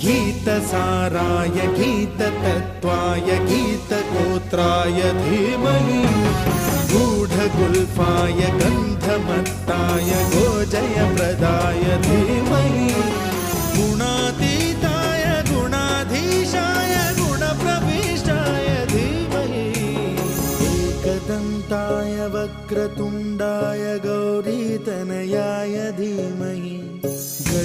गीतसाराय गीततत्त्वाय गीतगोत्राय धीमहि गूढगुल्फाय गन्धमत्ताय गोजयप्रदाय धीमहि गुणातीताय गुणाधीशाय गुणप्रविष्टाय धीमहि एकदन्ताय वक्रतुण्डाय गौरीतनयाय धीमहि